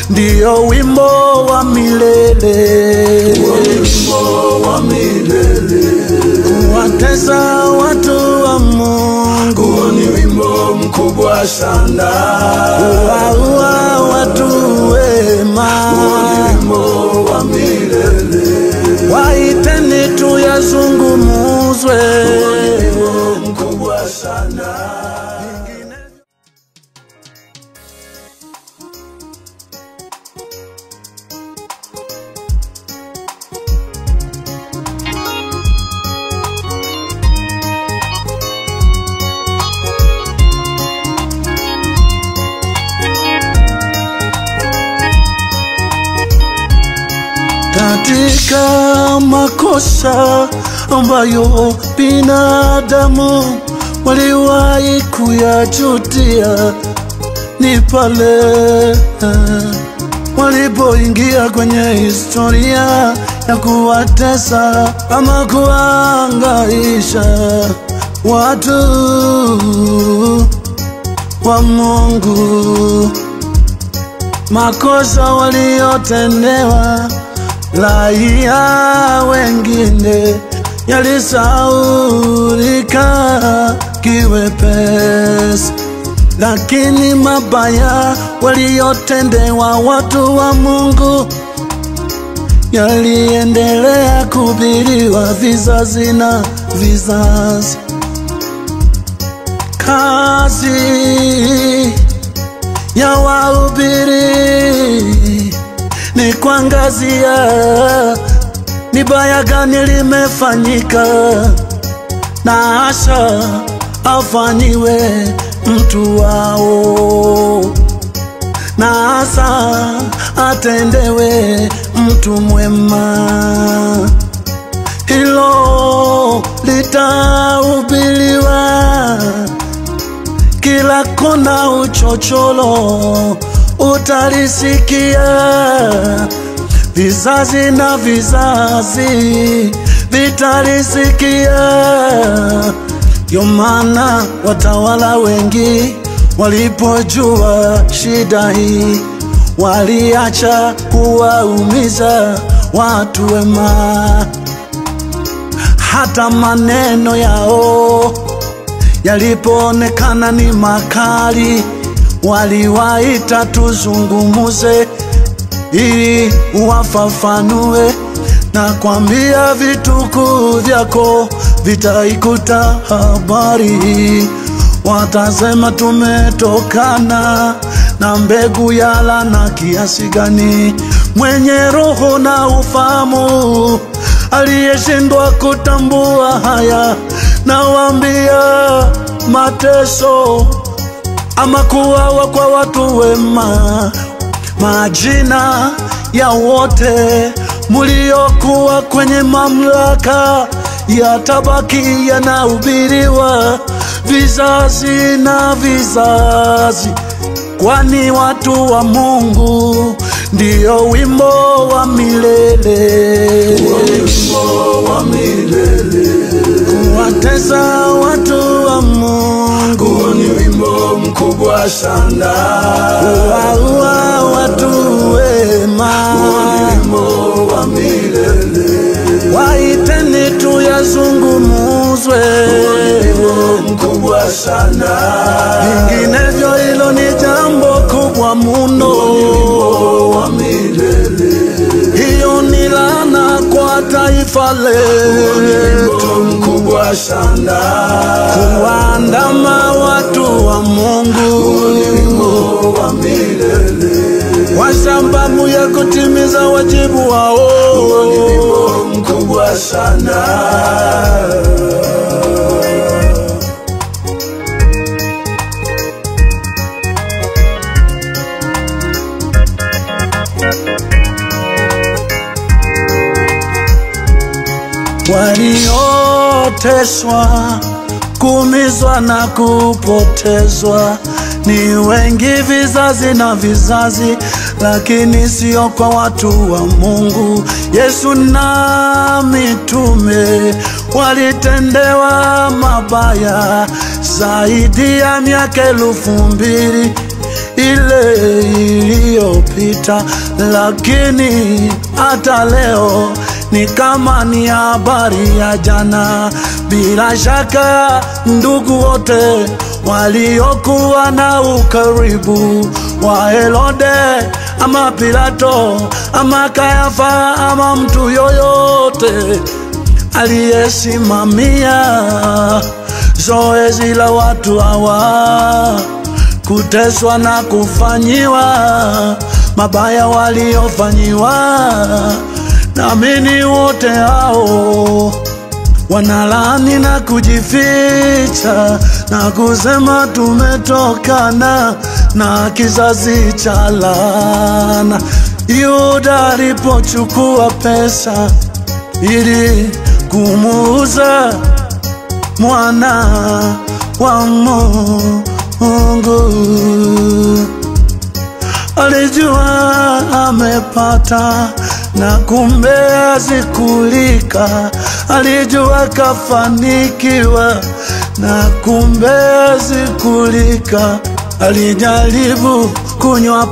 ndio wimbo wa milele, wimbo wa milele. Kuwatesa watu wa Mungu ni wimbo mkubwa sana. Kuwaua watu wema ni wimbo wa milele. Waiteni tuyazungumuzwe, ni wimbo mkubwa sana. Katika makosa ambayo binadamu waliwahi kuyajutia, ni pale walipoingia kwenye historia ya kuwatesa ama kuangaisha watu wa Mungu. Makosa waliotendewa raia wengine yalisahaulika kiwepesi, lakini mabaya waliotendewa watu wa Mungu yaliendelea kuhubiriwa vizazi na vizazi. Kazi ya wahubiri ni kuangazia ni baya gani limefanyika, na asha afanyiwe mtu wao, na asa atendewe mtu mwema. Hilo litahubiriwa kila kona, uchocholo utalisikia, vizazi na vizazi vitalisikia. Ndio maana watawala wengi walipojua shida hii, waliacha kuwaumiza watu wema. Hata maneno yao yalipoonekana ni makali, waliwaita tuzungumuze ili wafafanue, na kwambia vituko vyako vitaikuta habari. Watasema tumetokana na mbegu ya laana kiasi gani. Mwenye roho na ufahamu aliyeshindwa kutambua haya, na waambia mateso ama kuwawa kwa watu wema, majina ya wote muliokuwa kwenye mamlaka yatabaki yanahubiriwa vizazi na vizazi, kwani watu wa Mungu ndio wimbo wa milele, wimbo wa milele. Kuwatesa watu wa Mungu ni wimbo mkubwa sana. Kuwaua watu wema ni wimbo wa milele. Waiteni tuyazungumuzwe, ni wimbo mkubwa sana. Vinginevyo hilo ni jambo kubwa muno. ni wimbo wa milele. Hiyo ni laana kwa taifa letu. ni wimbo mkubwa sana. Kuandama watu wa Mungu ni wimbo wa milele. kwa sababu ya kutimiza wajibu wao. ni wimbo mkubwa sana. Walioteswa, kuumizwa na kupotezwa ni wengi vizazi na vizazi, lakini sio kwa watu wa Mungu. Yesu na mitume walitendewa mabaya zaidi ya miaka 2000 ile iliyopita, lakini hata leo ni kama ni habari ya jana. Bila shaka ndugu wote waliokuwa na ukaribu wa Herode ama Pilato ama Kayafa ama mtu yoyote aliyesimamia zoezi la watu hawa kuteswa na kufanyiwa mabaya waliofanyiwa, naamini wote hao wanalaani na kujificha na kusema tumetokana na kizazi cha laana. Yuda alipochukua pesa ili kumuuza mwana wa Mungu, alijua amepata na kumbe azikulika. Alijua kafanikiwa na kumbe azikulika. Alijaribu kunywa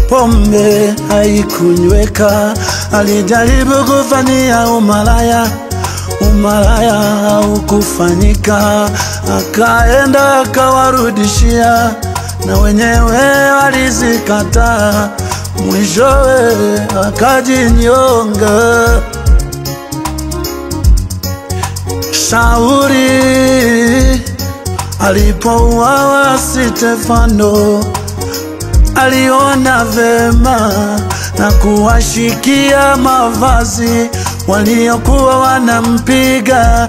pombe haikunyweka. Alijaribu kufanya umalaya haukufanyika. Akaenda akawarudishia na wenyewe walizikataa. Mwishowe akajinyonga. Sauli alipouawa Stefano aliona vema na kuwashikia mavazi waliokuwa wanampiga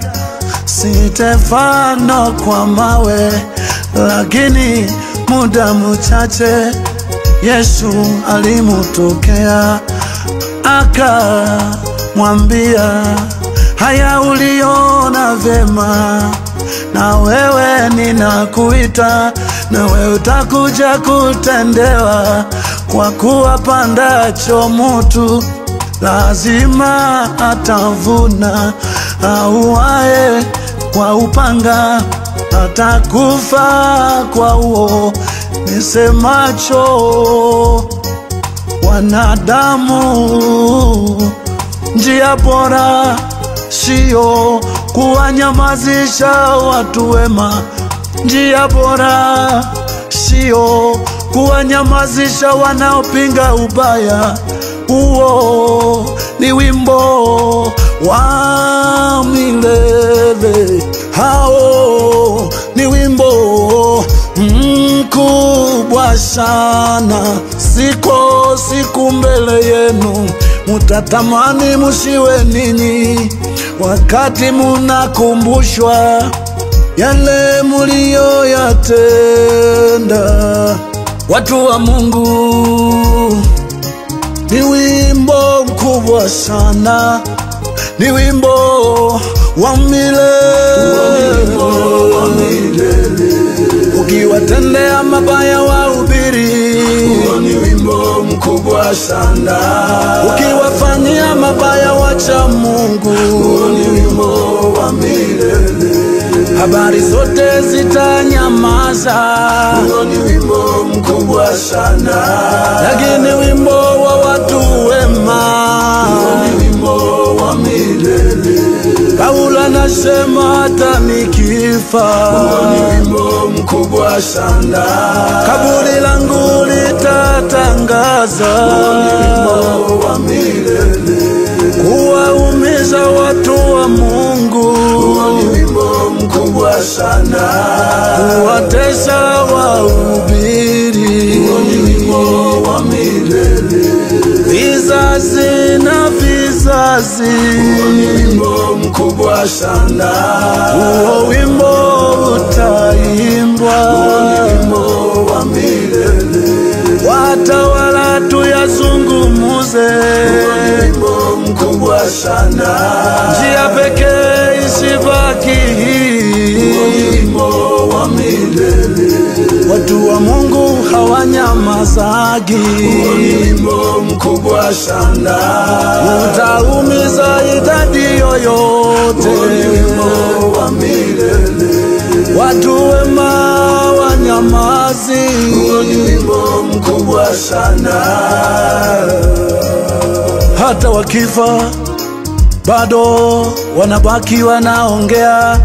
Stefano kwa mawe, lakini muda mchache Yesu alimutokea akamwambia, haya uliona vema, na wewe ninakuita, na wewe utakuja kutendewa, kwa kuwa pandacho mtu lazima atavuna. Auaye kwa upanga atakufa kwa uo nisemacho. Wanadamu, njia bora sio kuwanyamazisha watu wema. Njia bora sio kuwanyamazisha wanaopinga ubaya. Uo ni wimbo wa milele. Hao ni wimbo mkubwa sana. Siku mbele yenu mutatamani mushiwe ninyi, wakati munakumbushwa yale muliyoyatenda. Watu wa Mungu, ni wimbo mkubwa sana, ni wimbo wa milele. Ukiwatendea mabaya wahubiri, ni wimbo mkubwa sana. Ukiwafanyia mabaya wacha Mungu, ni wimbo wa milele. Habari zote zitanyamaza, ni wimbo mkubwa sana. lakini wimbo wa watu wema, ni wimbo wa milele. Paulo anasema hata nikifa, ni wimbo mkubwa sana. kaburi langu litatangaza, ni wimbo wa milele. kuwaumiza watu wa Mungu, ni wimbo mkubwa sana. kuwatesa wahubiri, ni wimbo wa milele. vizazi na vizazi, ni wimbo mkubwa sana. huo wimbo utaimbwa, ni wimbo wa milele. watawala tuyazungumuze, ni wimbo mkubwa sana. njia pekee isibaki, ni wimbo wa milele. watu wa Mungu hawanyamazagi, ni wimbo mkubwa sana. utaumiza idadi yoyote, ni wimbo wa milele. watu wema wanyamaze, Mwokozi. Huo ni wimbo mkubwa sana. Hata wakifa bado wanabaki wanaongea,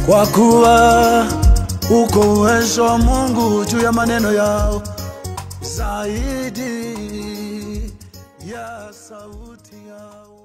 kwa kuwa uko uwezo wa Mungu juu ya maneno yao zaidi ya sauti yao.